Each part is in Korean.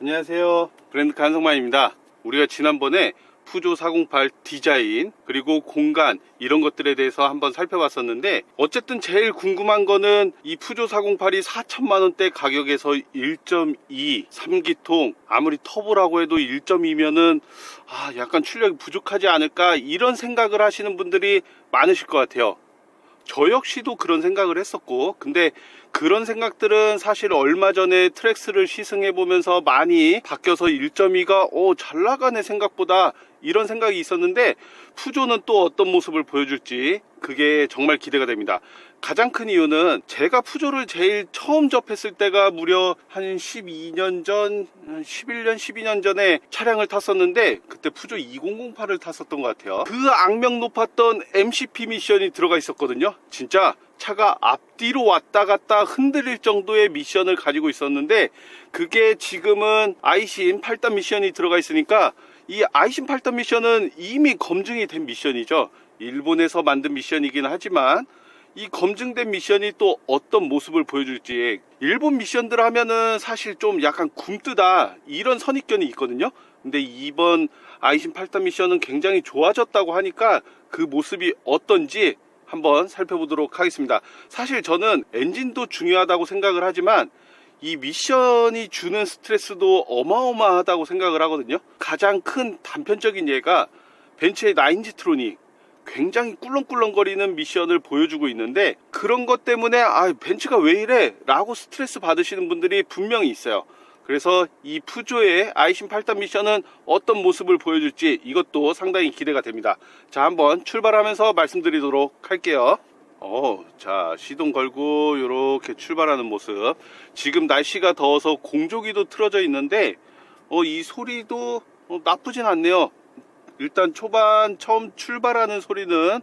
안녕하세요, 브랜드 간성만입니다. 우리가 지난번에 푸조 408 디자인 그리고 공간 이런 것들에 대해서 한번 살펴봤었는데, 어쨌든 제일 궁금한 거는 이 푸조 408이 4천만원대 가격에서 1.2 3기통, 아무리 터보라고 해도 1.2면은 약간 출력이 부족하지 않을까, 이런 생각을 하시는 분들이 많으실 것 같아요. 저 역시도 그런 생각을 했었고, 근데 그런 생각들은 사실 얼마 전에 트랙스를 시승해 보면서 많이 바뀌어서 1.2가 잘 나가네 생각보다, 이런 생각이 있었는데, 푸조는 또 어떤 모습을 보여줄지 그게 정말 기대가 됩니다. 가장 큰 이유는 제가 푸조를 제일 처음 접했을 때가 무려 한 12년 전, 11년, 12년 전에 차량을 탔었는데, 그때 푸조 2008을 탔었던 것 같아요. 그 악명 높았던 MCP 미션이 들어가 있었거든요. 진짜 차가 앞뒤로 왔다 갔다 흔들릴 정도의 미션을 가지고 있었는데, 그게 지금은 아이신 8단 미션이 들어가 있으니까, 이 아이신 8단 미션은 이미 검증이 된 미션이죠. 일본에서 만든 미션이긴 하지만 이 검증된 미션이 또 어떤 모습을 보여줄지, 일본 미션들 하면은 사실 좀 약간 굼뜨다 이런 선입견이 있거든요. 근데 이번 아이신 8단 미션은 굉장히 좋아졌다고 하니까 그 모습이 어떤지 한번 살펴보도록 하겠습니다. 사실 저는 엔진도 중요하다고 생각을 하지만 이 미션이 주는 스트레스도 어마어마하다고 생각을 하거든요. 가장 큰 단편적인 예가 벤츠의 9G트로닉, 굉장히 꿀렁꿀렁거리는 미션을 보여주고 있는데, 그런 것 때문에 벤츠가 왜 이래? 라고 스트레스 받으시는 분들이 분명히 있어요. 그래서 이 푸조의 아이신 8단 미션은 어떤 모습을 보여줄지 이것도 상당히 기대가 됩니다. 자, 한번 출발하면서 말씀드리도록 할게요. 자, 시동 걸고 이렇게 출발하는 모습. 지금 날씨가 더워서 공조기도 틀어져 있는데 이 소리도 나쁘진 않네요. 일단 초반 처음 출발하는 소리는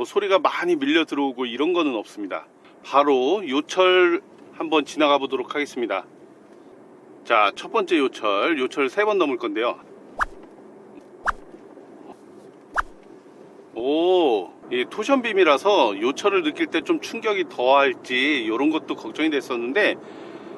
소리가 많이 밀려 들어오고 이런 거는 없습니다. 바로 요철 한번 지나가 보도록 하겠습니다. 자, 첫 번째 요철 3번 넘을 건데요. 이 토션빔이라서 요철을 느낄 때 좀 충격이 더할지 이런 것도 걱정이 됐었는데,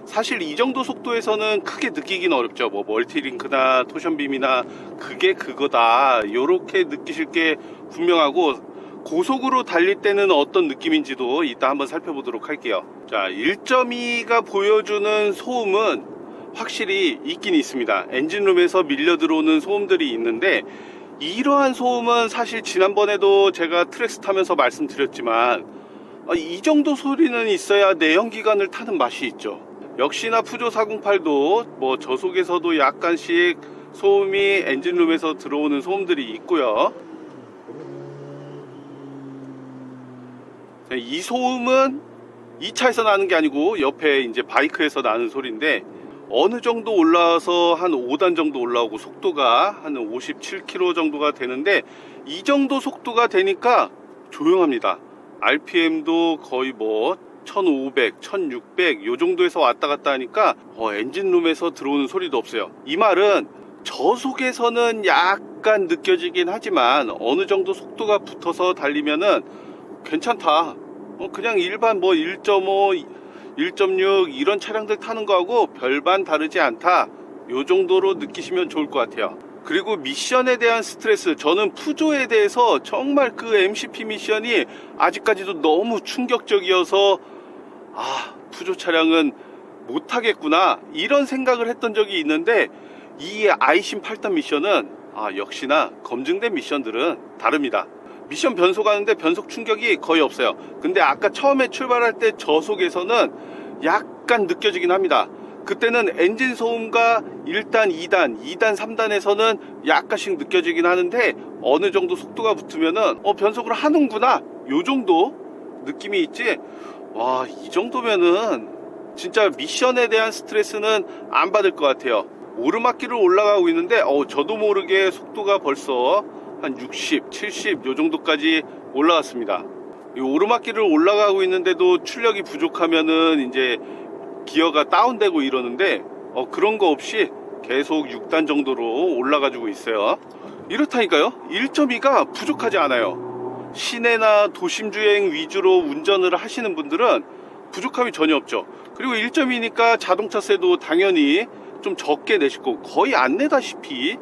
사실 이 정도 속도에서는 크게 느끼기는 어렵죠. 멀티링크나 토션빔이나 그게 그거다 요렇게 느끼실 게 분명하고, 고속으로 달릴 때는 어떤 느낌인지도 이따 한번 살펴보도록 할게요. 자, 1.2가 보여주는 소음은 확실히 있긴 있습니다. 엔진룸에서 밀려 들어오는 소음들이 있는데, 이러한 소음은 사실 지난번에도 제가 트랙스 타면서 말씀드렸지만 이 정도 소리는 있어야 내연기관을 타는 맛이 있죠. 역시나 푸조 408도 저속에서도 약간씩 소음이 엔진룸에서 들어오는 소음들이 있고요. 이 소음은 이 차에서 나는 게 아니고 옆에 이제 바이크에서 나는 소리인데, 어느 정도 올라와서 한 5단 정도 올라오고 속도가 한 57km 정도가 되는데, 이 정도 속도가 되니까 조용합니다. RPM도 거의 1500, 1600 요 정도에서 왔다 갔다 하니까 엔진룸에서 들어오는 소리도 없어요. 이 말은 저속에서는 약간 느껴지긴 하지만 어느 정도 속도가 붙어서 달리면은 괜찮다. 그냥 일반 1.5 1.6 이런 차량들 타는 거하고 별반 다르지 않다, 요 정도로 느끼시면 좋을 것 같아요. 그리고 미션에 대한 스트레스, 저는 푸조에 대해서 정말 그 MCP 미션이 아직까지도 너무 충격적이어서 푸조 차량은 못하겠구나 이런 생각을 했던 적이 있는데, 이 아이신 8단 미션은 역시나 검증된 미션들은 다릅니다. 미션 변속 하는데 변속 충격이 거의 없어요. 근데 아까 처음에 출발할 때 저속에서는 약간 느껴지긴 합니다. 그때는 엔진 소음과 1단, 2단, 3단에서는 약간씩 느껴지긴 하는데, 어느 정도 속도가 붙으면은 변속을 하는구나 요 정도 느낌이 있지, 이 정도면은 진짜 미션에 대한 스트레스는 안 받을 것 같아요. 오르막길을 올라가고 있는데 저도 모르게 속도가 벌써 한 60, 70 요 정도까지 올라갔습니다. 이 오르막길을 올라가고 있는데도 출력이 부족하면은 이제 기어가 다운되고 이러는데 그런 거 없이 계속 6단 정도로 올라가지고 있어요. 이렇다니까요. 1.2가 부족하지 않아요. 시내나 도심주행 위주로 운전을 하시는 분들은 부족함이 전혀 없죠. 그리고 1.2니까 자동차세도 당연히 좀 적게 내실 거고, 거의 안 내다시피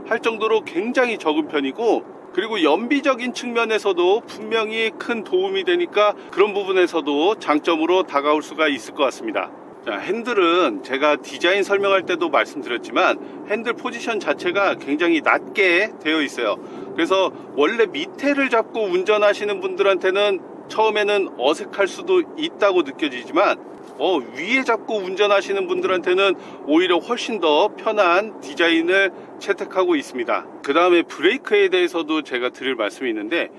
할 정도로 굉장히 적은 편이고, 그리고 연비적인 측면에서도 분명히 큰 도움이 되니까 그런 부분에서도 장점으로 다가올 수가 있을 것 같습니다. 자, 핸들은 제가 디자인 설명할 때도 말씀드렸지만 핸들 포지션 자체가 굉장히 낮게 되어 있어요. 그래서 원래 밑에를 잡고 운전하시는 분들한테는 처음에는 어색할 수도 있다고 느껴지지만 위에 잡고 운전하시는 분들한테는 오히려 훨씬 더 편한 디자인을 채택하고 있습니다. 그 다음에 브레이크에 대해서도 제가 드릴 말씀이 있는데,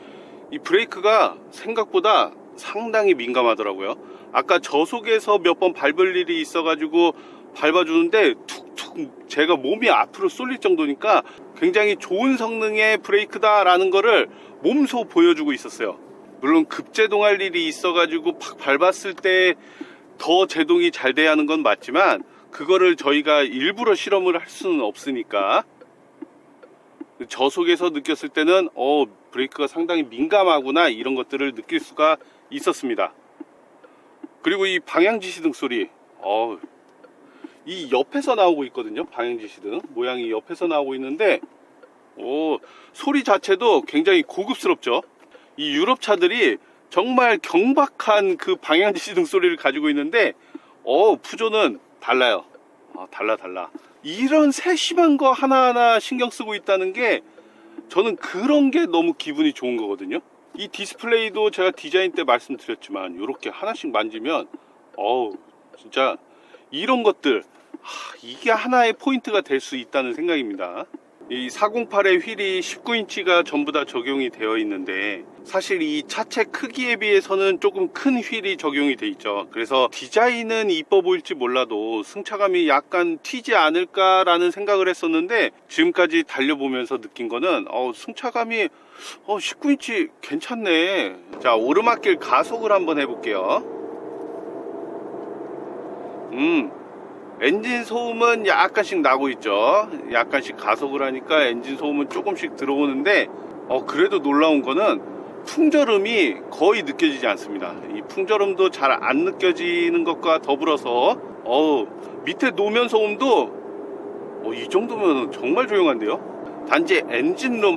이 브레이크가 생각보다 상당히 민감하더라고요. 아까 저속에서 몇 번 밟을 일이 있어가지고 밟아주는데 툭툭 제가 몸이 앞으로 쏠릴 정도니까 굉장히 좋은 성능의 브레이크다 라는 거를 몸소 보여주고 있었어요. 물론 급제동할 일이 있어가지고 팍 밟았을 때 더 제동이 잘 돼야 하는 건 맞지만, 그거를 저희가 일부러 실험을 할 수는 없으니까 저속에서 느꼈을 때는 브레이크가 상당히 민감하구나, 이런 것들을 느낄 수가 있었습니다. 그리고 이 방향지시등 소리, 이 옆에서 나오고 있거든요. 방향지시등 모양이 옆에서 나오고 있는데 소리 자체도 굉장히 고급스럽죠. 이 유럽 차들이 정말 경박한 그 방향지시등 소리를 가지고 있는데 푸조는 달라요. 달라. 이런 세심한 거 하나하나 신경 쓰고 있다는 게, 저는 그런 게 너무 기분이 좋은 거거든요. 이 디스플레이도 제가 디자인 때 말씀드렸지만 이렇게 하나씩 만지면 진짜 이런 것들, 이게 하나의 포인트가 될 수 있다는 생각입니다. 이 408의 휠이 19인치가 전부 다 적용이 되어 있는데, 사실 이 차체 크기에 비해서는 조금 큰 휠이 적용이 돼 있죠. 그래서 디자인은 이뻐 보일지 몰라도 승차감이 약간 튀지 않을까라는 생각을 했었는데, 지금까지 달려보면서 느낀 거는 승차감이 19인치 괜찮네. 자, 오르막길 가속을 한번 해볼게요. 엔진 소음은 약간씩 나고 있죠. 약간씩 가속을 하니까 엔진 소음은 조금씩 들어오는데, 그래도 놀라운 거는 풍절음이 거의 느껴지지 않습니다. 이 풍절음도 잘 안 느껴지는 것과 더불어서 밑에 노면 소음도 이 정도면 정말 조용한데요. 단지 엔진룸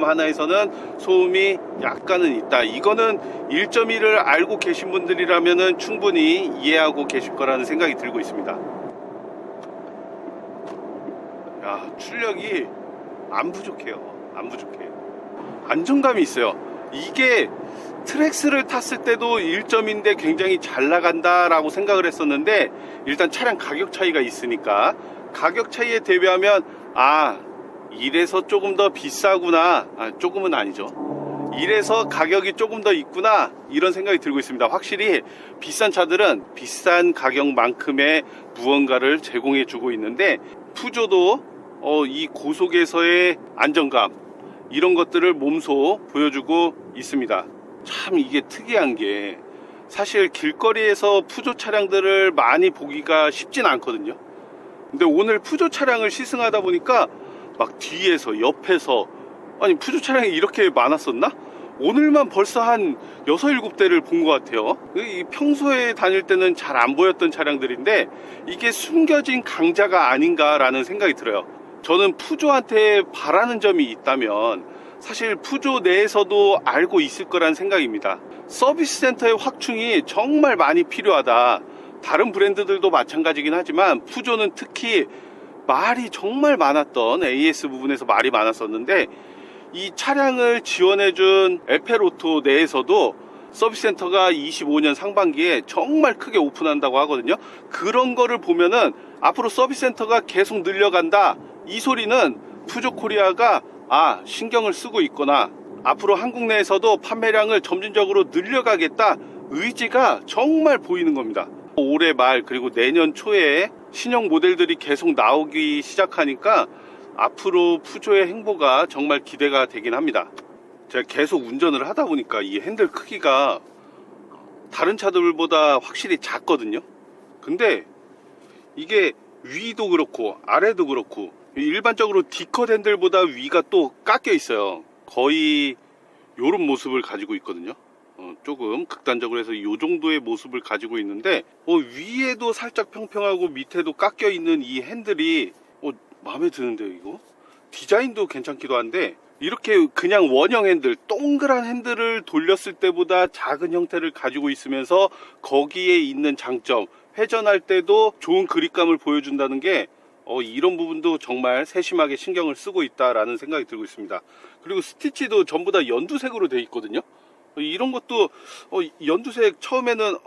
하나에서는 소음이 약간은 있다. 이거는 1.1을 알고 계신 분들이라면 충분히 이해하고 계실 거라는 생각이 들고 있습니다. 야, 출력이 안 부족해요. 안정감이 있어요. 이게 트랙스를 탔을 때도 1점인데 굉장히 잘 나간다 라고 생각을 했었는데, 일단 차량 가격 차이가 있으니까 가격 차이에 대비하면 이래서 조금 더 비싸구나, 조금은 아니죠, 이래서 가격이 조금 더 있구나, 이런 생각이 들고 있습니다. 확실히 비싼 차들은 비싼 가격만큼의 무언가를 제공해 주고 있는데, 푸조도 이 고속에서의 안정감, 이런 것들을 몸소 보여주고 있습니다. 참 이게 특이한 게, 사실 길거리에서 푸조 차량들을 많이 보기가 쉽진 않거든요. 근데 오늘 푸조 차량을 시승하다 보니까 막 뒤에서 옆에서, 아니 푸조 차량이 이렇게 많았었나? 오늘만 벌써 한 6, 7대를 본 것 같아요. 평소에 다닐 때는 잘 안 보였던 차량들인데 이게 숨겨진 강자가 아닌가라는 생각이 들어요. 저는 푸조한테 바라는 점이 있다면 사실 푸조 내에서도 알고 있을 거란 생각입니다. 서비스 센터의 확충이 정말 많이 필요하다. 다른 브랜드들도 마찬가지긴 하지만 푸조는 특히 말이 정말 많았던, AS 부분에서 말이 많았었는데, 이 차량을 지원해준 에펠오토 내에서도 서비스 센터가 25년 상반기에 정말 크게 오픈한다고 하거든요. 그런 거를 보면은 앞으로 서비스 센터가 계속 늘려간다, 이 소리는 푸조 코리아가 신경을 쓰고 있거나 앞으로 한국 내에서도 판매량을 점진적으로 늘려가겠다, 의지가 정말 보이는 겁니다. 올해 말 그리고 내년 초에 신형 모델들이 계속 나오기 시작하니까 앞으로 푸조의 행보가 정말 기대가 되긴 합니다. 제가 계속 운전을 하다 보니까 이 핸들 크기가 다른 차들보다 확실히 작거든요. 근데 이게 위도 그렇고 아래도 그렇고, 일반적으로 D컷 핸들보다 위가 또 깎여 있어요. 거의 요런 모습을 가지고 있거든요. 조금 극단적으로 해서 이 정도의 모습을 가지고 있는데 위에도 살짝 평평하고 밑에도 깎여 있는 이 핸들이 마음에 드는데요. 이거 디자인도 괜찮기도 한데 이렇게 그냥 원형 핸들, 동그란 핸들을 돌렸을 때보다 작은 형태를 가지고 있으면서 거기에 있는 장점, 회전할 때도 좋은 그립감을 보여준다는 게 이런 부분도 정말 세심하게 신경을 쓰고 있다라는 생각이 들고 있습니다. 그리고 스티치도 전부 다 연두색으로 되어 있거든요. 이런 것도 연두색 처음에는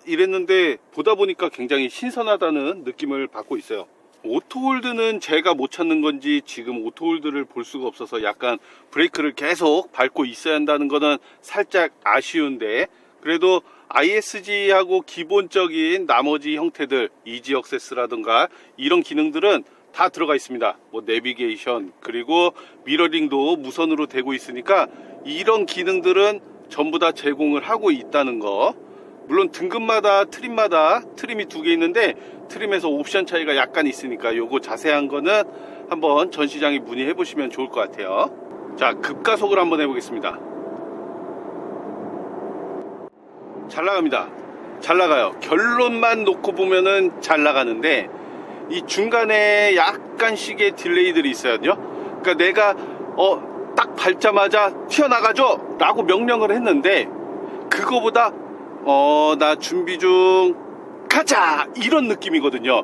이랬는데 보다 보니까 굉장히 신선하다는 느낌을 받고 있어요. 오토홀드는 제가 못 찾는 건지 지금 오토홀드를 볼 수가 없어서 약간 브레이크를 계속 밟고 있어야 한다는 거는 살짝 아쉬운데, 그래도 ISG하고 기본적인 나머지 형태들 이지 액세스라든가 이런 기능들은 다 들어가 있습니다. 뭐 내비게이션 그리고 미러링도 무선으로 되고 있으니까 이런 기능들은 전부 다 제공을 하고 있다는 거. 물론 등급마다 트림마다 트림이 2개 있는데 트림에서 옵션 차이가 약간 있으니까 요거 자세한 거는 한번 전시장에 문의해 보시면 좋을 것 같아요. 자, 급가속을 한번 해보겠습니다. 잘 나갑니다. 잘 나가요. 결론만 놓고 보면은 잘 나가는데 이 중간에 약간씩의 딜레이들이 있어요. 그러니까 내가 딱 밟자마자 튀어나가죠 라고 명령을 했는데 그거보다 나 준비 중 가자 이런 느낌이거든요.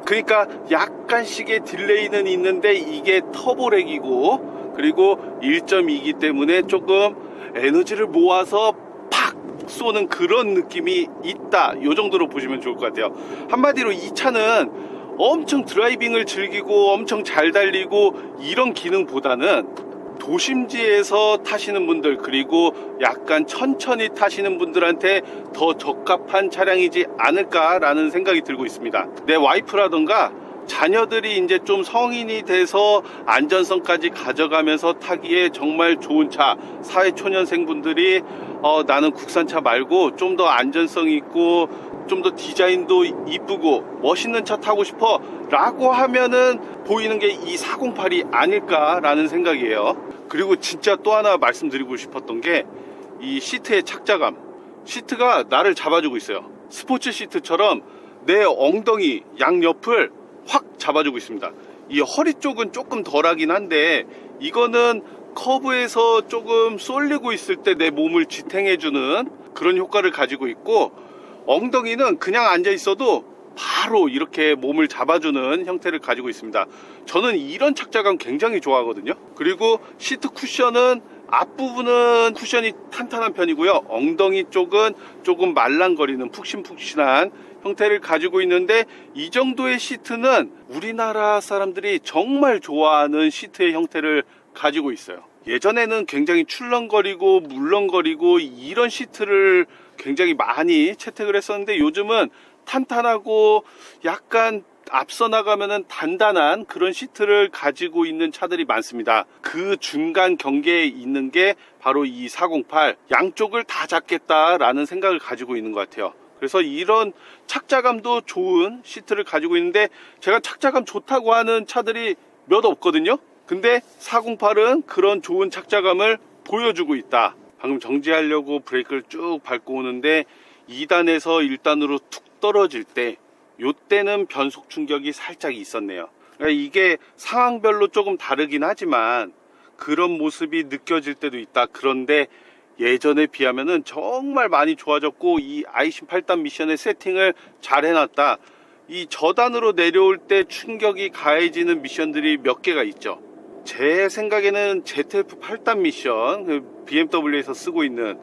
그러니까 약간씩의 딜레이는 있는데 이게 터보렉이고 그리고 1.2기 때문에 조금 에너지를 모아서 팍 쏘는 그런 느낌이 있다, 요 정도로 보시면 좋을 것 같아요. 한마디로 이 차는 엄청 드라이빙을 즐기고 엄청 잘 달리고 이런 기능보다는 도심지에서 타시는 분들 그리고 약간 천천히 타시는 분들한테 더 적합한 차량이지 않을까라는 생각이 들고 있습니다. 내 와이프라던가 자녀들이 이제 좀 성인이 돼서 안전성까지 가져가면서 타기에 정말 좋은 차, 사회초년생 분들이 나는 국산차 말고 좀 더 안전성 있고 좀 더 디자인도 이쁘고 멋있는 차 타고 싶어 라고 하면은 보이는 게 이 408이 아닐까라는 생각이에요. 그리고 진짜 또 하나 말씀드리고 싶었던 게 이 시트의 착자감. 시트가 나를 잡아주고 있어요. 스포츠 시트처럼 내 엉덩이 양옆을 확 잡아주고 있습니다. 이 허리 쪽은 조금 덜하긴 한데 이거는 커브에서 조금 쏠리고 있을 때 내 몸을 지탱해주는 그런 효과를 가지고 있고, 엉덩이는 그냥 앉아 있어도 바로 이렇게 몸을 잡아주는 형태를 가지고 있습니다. 저는 이런 착자감 굉장히 좋아하거든요. 그리고 시트 쿠션은 앞부분은 쿠션이 탄탄한 편이고요, 엉덩이 쪽은 조금 말랑거리는 푹신푹신한 형태를 가지고 있는데 이 정도의 시트는 우리나라 사람들이 정말 좋아하는 시트의 형태를 가지고 있어요. 예전에는 굉장히 출렁거리고 물렁거리고 이런 시트를 굉장히 많이 채택을 했었는데 요즘은 탄탄하고 약간 앞서 나가면은 단단한 그런 시트를 가지고 있는 차들이 많습니다. 그 중간 경계에 있는 게 바로 이 408, 양쪽을 다 잡겠다라는 생각을 가지고 있는 것 같아요. 그래서 이런 착자감도 좋은 시트를 가지고 있는데 제가 착자감 좋다고 하는 차들이 몇 없거든요. 근데 408은 그런 좋은 착자감을 보여주고 있다. 방금 정지하려고 브레이크를 쭉 밟고 오는데 2단에서 1단으로 툭 떨어질 때 요때는 변속 충격이 살짝 있었네요. 그러니까 이게 상황별로 조금 다르긴 하지만 그런 모습이 느껴질 때도 있다. 그런데 예전에 비하면은 정말 많이 좋아졌고 이 아이신 8단 미션의 세팅을 잘 해놨다. 이 저단으로 내려올 때 충격이 가해지는 미션들이 몇 개가 있죠. 제 생각에는 ZF 8단 미션, BMW에서 쓰고 있는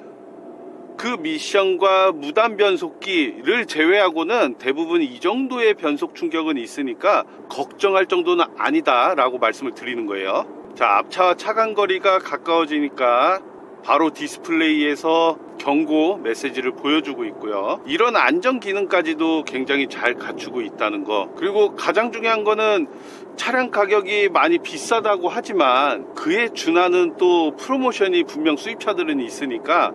그 미션과 무단 변속기를 제외하고는 대부분 이 정도의 변속 충격은 있으니까 걱정할 정도는 아니다 라고 말씀을 드리는 거예요. 자, 앞차와 차간 거리가 가까워지니까 바로 디스플레이에서 경고 메시지를 보여주고 있고요. 이런 안전 기능까지도 굉장히 잘 갖추고 있다는 거. 그리고 가장 중요한 거는 차량 가격이 많이 비싸다고 하지만 그에 준하는 또 프로모션이 분명 수입차들은 있으니까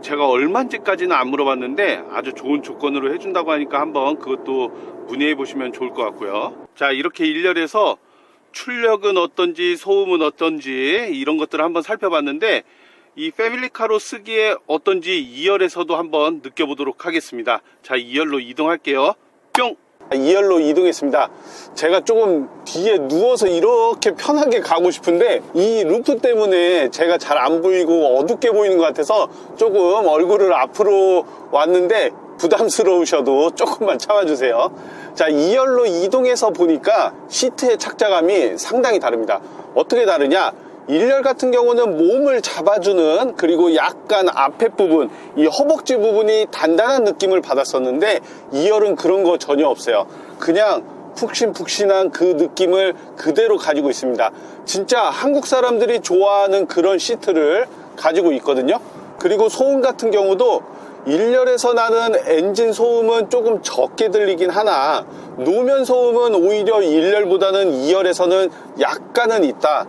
제가 얼마인지까지는 안 물어봤는데 아주 좋은 조건으로 해준다고 하니까 한번 그것도 문의해 보시면 좋을 것 같고요. 자, 이렇게 일렬에서 출력은 어떤지 소음은 어떤지 이런 것들을 한번 살펴봤는데 이 패밀리카로 쓰기에 어떤지 2열에서도 한번 느껴보도록 하겠습니다. 자, 2열로 이동할게요. 뿅! 2열로 이동했습니다. 제가 조금 뒤에 누워서 이렇게 편하게 가고 싶은데 이 루프 때문에 제가 잘 안 보이고 어둡게 보이는 것 같아서 조금 얼굴을 앞으로 왔는데 부담스러우셔도 조금만 참아주세요. 자, 2열로 이동해서 보니까 시트의 착자감이 상당히 다릅니다. 어떻게 다르냐? 1열 같은 경우는 몸을 잡아주는, 그리고 약간 앞에 부분, 이 허벅지 부분이 단단한 느낌을 받았었는데 2열은 그런 거 전혀 없어요. 그냥 푹신푹신한 그 느낌을 그대로 가지고 있습니다. 진짜 한국 사람들이 좋아하는 그런 시트를 가지고 있거든요. 그리고 소음 같은 경우도 1열에서 나는 엔진 소음은 조금 적게 들리긴 하나 노면 소음은 오히려 1열보다는 2열에서는 약간은 있다.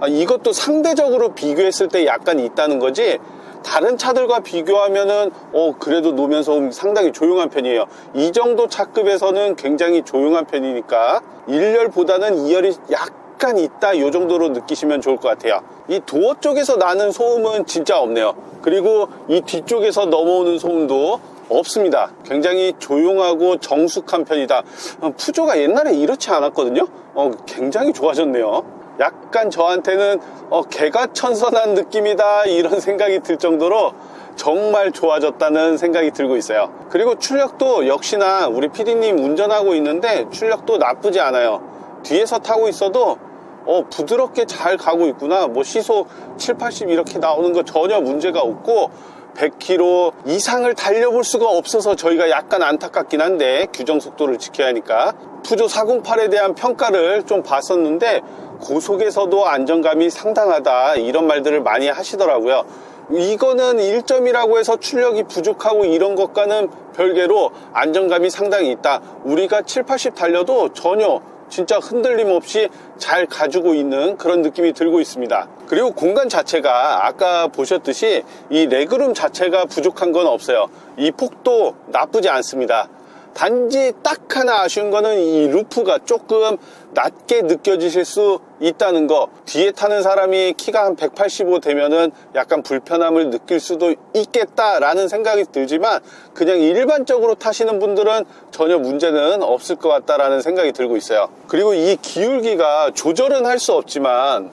이것도 상대적으로 비교했을 때 약간 있다는 거지, 다른 차들과 비교하면은 그래도 노면 소음 상당히 조용한 편이에요. 이 정도 차급에서는 굉장히 조용한 편이니까 1열보다는 2열이 약간 있다, 이 정도로 느끼시면 좋을 것 같아요. 이 도어 쪽에서 나는 소음은 진짜 없네요. 그리고 이 뒤쪽에서 넘어오는 소음도 없습니다. 굉장히 조용하고 정숙한 편이다. 푸조가 옛날에 이렇지 않았거든요. 굉장히 좋아졌네요. 약간 저한테는 개가천선한 느낌이다, 이런 생각이 들 정도로 정말 좋아졌다는 생각이 들고 있어요. 그리고 출력도 역시나 우리 PD님 운전하고 있는데 출력도 나쁘지 않아요. 뒤에서 타고 있어도 부드럽게 잘 가고 있구나, 뭐 시속 7, 80 이렇게 나오는 거 전혀 문제가 없고 100km 이상을 달려볼 수가 없어서 저희가 약간 안타깝긴 한데 규정 속도를 지켜야 하니까. 푸조 408에 대한 평가를 좀 봤었는데 고속에서도 안정감이 상당하다, 이런 말들을 많이 하시더라고요. 이거는 1점이라고 해서 출력이 부족하고 이런 것과는 별개로 안정감이 상당히 있다. 우리가 7, 80 달려도 전혀 진짜 흔들림 없이 잘 가지고 있는 그런 느낌이 들고 있습니다. 그리고 공간 자체가 아까 보셨듯이 이 레그룸 자체가 부족한 건 없어요. 이 폭도 나쁘지 않습니다. 단지 딱 하나 아쉬운 거는 이 루프가 조금 낮게 느껴지실 수 있다는 거. 뒤에 타는 사람이 키가 한 185 되면은 약간 불편함을 느낄 수도 있겠다라는 생각이 들지만 그냥 일반적으로 타시는 분들은 전혀 문제는 없을 것 같다라는 생각이 들고 있어요. 그리고 이 기울기가 조절은 할 수 없지만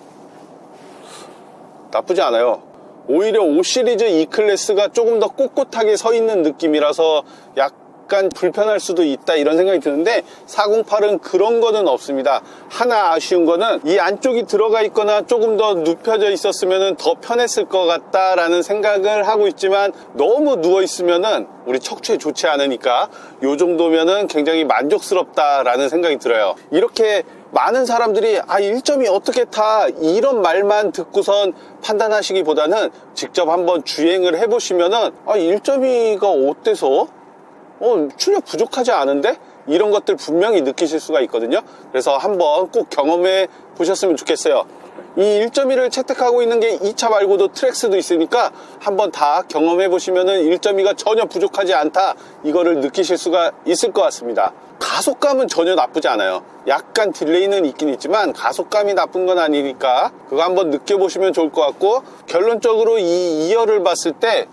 나쁘지 않아요. 오히려 5 시리즈 E클래스가 조금 더 꼿꼿하게 서 있는 느낌이라서 약간 불편할 수도 있다, 이런 생각이 드는데 408은 그런 거는 없습니다. 하나 아쉬운 거는 이 안쪽이 들어가 있거나 조금 더 눕혀져 있었으면 더 편했을 것 같다라는 생각을 하고 있지만 너무 누워 있으면은 우리 척추에 좋지 않으니까 요 정도면은 굉장히 만족스럽다라는 생각이 들어요. 이렇게 많은 사람들이 1점이 어떻게 타, 이런 말만 듣고선 판단하시기보다는 직접 한번 주행을 해보시면은 1점이가 어때서 출력 부족하지 않은데? 이런 것들 분명히 느끼실 수가 있거든요. 그래서 한번 꼭 경험해 보셨으면 좋겠어요. 이 1.2를 채택하고 있는 게 이 차 말고도 트랙스도 있으니까 한번 다 경험해 보시면은 1.2가 전혀 부족하지 않다, 이거를 느끼실 수가 있을 것 같습니다. 가속감은 전혀 나쁘지 않아요. 약간 딜레이는 있긴 있지만 가속감이 나쁜 건 아니니까 그거 한번 느껴보시면 좋을 것 같고, 결론적으로 이 2열을 봤을 때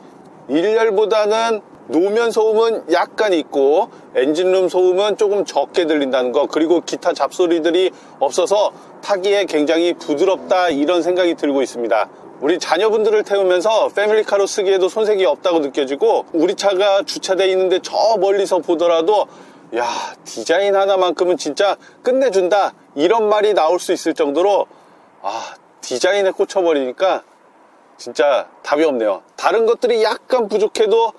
1열보다는 노면 소음은 약간 있고 엔진룸 소음은 조금 적게 들린다는 거, 그리고 기타 잡소리들이 없어서 타기에 굉장히 부드럽다, 이런 생각이 들고 있습니다. 우리 자녀분들을 태우면서 패밀리카로 쓰기에도 손색이 없다고 느껴지고, 우리 차가 주차되어 있는데 저 멀리서 보더라도 야, 디자인 하나만큼은 진짜 끝내준다, 이런 말이 나올 수 있을 정도로 디자인에 꽂혀버리니까 진짜 답이 없네요. 다른 것들이 약간 부족해도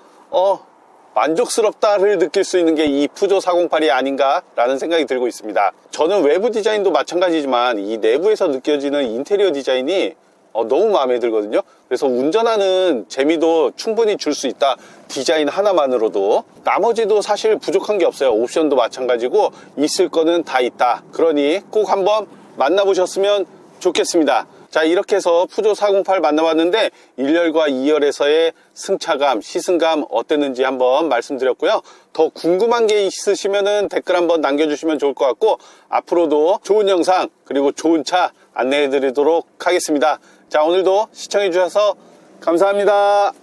만족스럽다를 느낄 수 있는 게 이 푸조 408이 아닌가라는 생각이 들고 있습니다. 저는 외부 디자인도 마찬가지지만 이 내부에서 느껴지는 인테리어 디자인이 너무 마음에 들거든요. 그래서 운전하는 재미도 충분히 줄 수 있다, 디자인 하나만으로도. 나머지도 사실 부족한 게 없어요. 옵션도 마찬가지고 있을 거는 다 있다. 그러니 꼭 한번 만나보셨으면 좋겠습니다. 자, 이렇게 해서 푸조 408 만나봤는데 1열과 2열에서의 승차감, 시승감 어땠는지 한번 말씀드렸고요. 더 궁금한 게 있으시면은 댓글 한번 남겨주시면 좋을 것 같고, 앞으로도 좋은 영상 그리고 좋은 차 안내해 드리도록 하겠습니다. 자, 오늘도 시청해 주셔서 감사합니다.